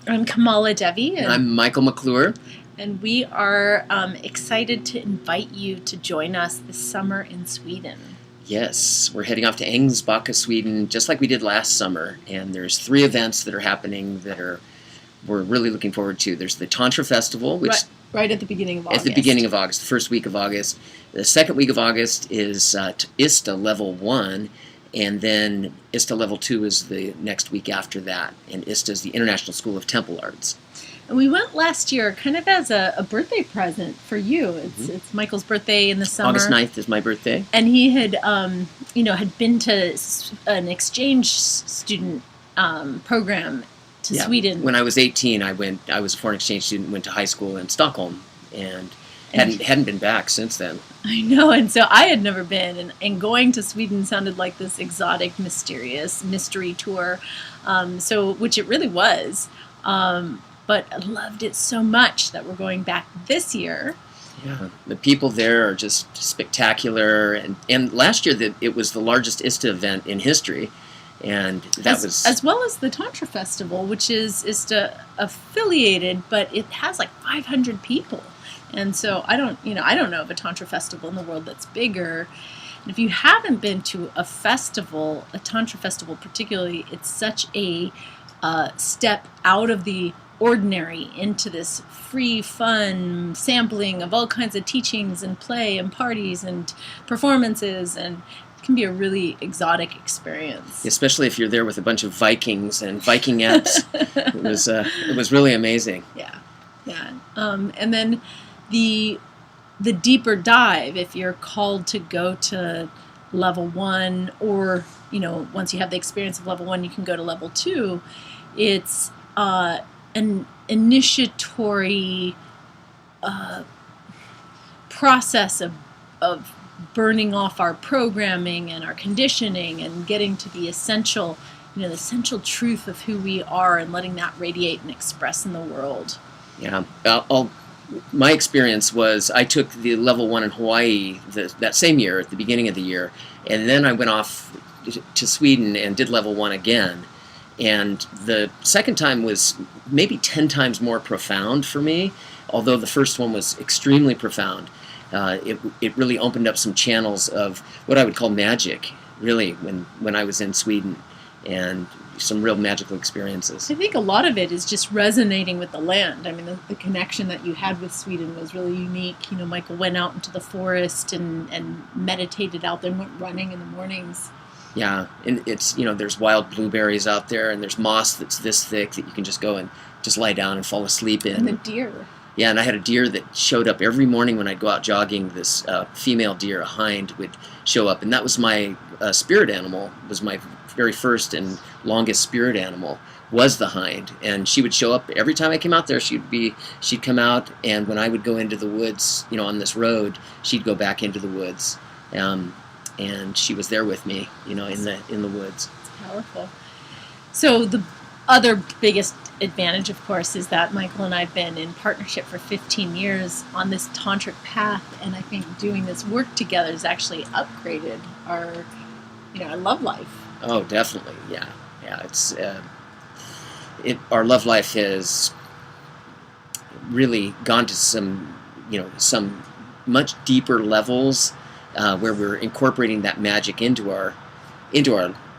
I'm KamalaDevi. And I'm Michael McClure. And we are excited to invite you to join us this summer in Sweden. Yes, we're heading off to Angsbacka, Sweden, just like we did last summer. And there's 3 events that are happening that we're really looking forward to. There's the Tantra Festival, which right at the beginning of August. At the beginning of August, the first week of August. The second week of August is ISTA Level 1, and then ISTA Level 2 is the next week after that. And ISTA is the International School of Temple Arts. And we went last year kind of as a birthday present for you. It's Michael's birthday in the summer. August 9th is my birthday. And he had, had been to an exchange student program to Sweden. When I was 18, I was a foreign exchange student, went to high school in Stockholm, and hadn't been back since then. I know, and so I had never been, and going to Sweden sounded like this exotic, mysterious mystery tour, which it really was. But I loved it so much that we're going back this year. Yeah, the people there are just spectacular, and last year it was the largest ISTA event in history, and that was as well as the Tantra Festival, which is ISTA affiliated, but it has like 500 people, and so I don't know of a Tantra Festival in the world that's bigger. And if you haven't been to a Tantra Festival particularly, it's such a step out of the ordinary into this free, fun sampling of all kinds of teachings and play and parties and performances, and it can be a really exotic experience. Especially if you're there with a bunch of Vikings and Vikingettes. It was really amazing. Yeah. And then the deeper dive, if you're called to go to level 1, or once you have the experience of level 1, you can go to level 2. It's an initiatory process of burning off our programming and our conditioning and getting to the essential truth of who we are and letting that radiate and express in the world. Yeah. My experience was I took the level 1 in Hawaii that same year at the beginning of the year, and then I went off to Sweden and did level 1 again. And the second time was maybe 10 times more profound for me, although the first one was extremely profound. It really opened up some channels of what I would call magic, really, when I was in Sweden, and some real magical experiences. I think a lot of it is just resonating with the land. I mean, the connection that you had with Sweden was really unique. Michael went out into the forest and meditated out there and went running in the mornings. Yeah, and it's, there's wild blueberries out there, and there's moss that's this thick that you can just go and just lie down and fall asleep in. And the deer. Yeah, and I had a deer that showed up every morning when I'd go out jogging. This female deer, a hind, would show up, and that was my spirit animal. Was my very first and longest spirit animal was the hind, and she would show up every time I came out there. She'd come out, and when I would go into the woods, on this road, she'd go back into the woods. And she was there with me, in the woods. It's powerful. So the other biggest advantage, of course, is that Michael and I have been in partnership for 15 years on this tantric path, and I think doing this work together has actually upgraded our love life. Oh, definitely, yeah. It's our love life has really gone to some much deeper levels. Where we're incorporating that magic into our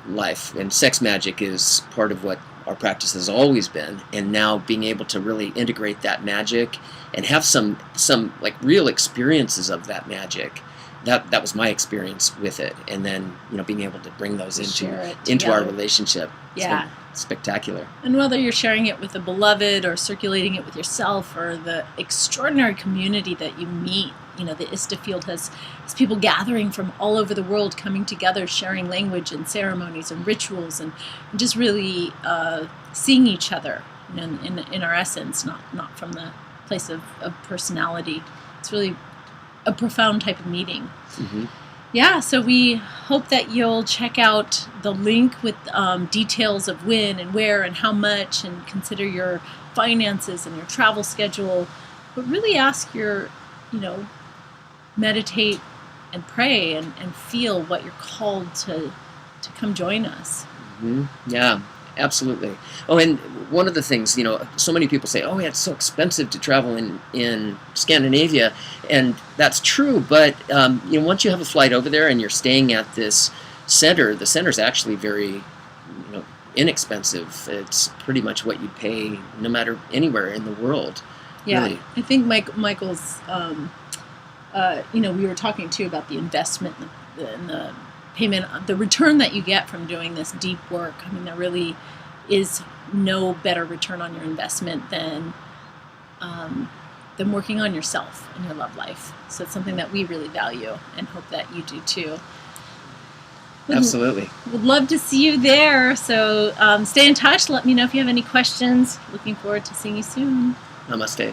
life, and sex magic is part of what our practice has always been. And now being able to really integrate that magic and have some like real experiences of that magic. That was my experience with it, and then being able to bring those into our relationship. Yeah. It's spectacular. And whether you're sharing it with a beloved or circulating it with yourself or the extraordinary community that you meet, the ISTA field has people gathering from all over the world, coming together, sharing language and ceremonies and rituals, and just really seeing each other in our essence, not from the place of personality. It's really a profound type of meeting. Mm-hmm. Yeah, so we hope that you'll check out the link with details of when and where and how much, and consider your finances and your travel schedule, but really ask meditate and pray and feel what you're called to come join us. Mm-hmm. Yeah, Absolutely. Oh, and one of the things, so many people say, oh, yeah, it's so expensive to travel in Scandinavia, and that's true, but, once you have a flight over there and you're staying at this center, the center's actually very, inexpensive. It's pretty much what you'd pay no matter anywhere in the world. Yeah, really. I think Michael's, we were talking too about the investment and the payment, the return that you get from doing this deep work. I mean, there really is no better return on your investment than working on yourself and your love life. So it's something that we really value and hope that you do too. Absolutely. Would love to see you there. So stay in touch. Let me know if you have any questions. Looking forward to seeing you soon. Namaste.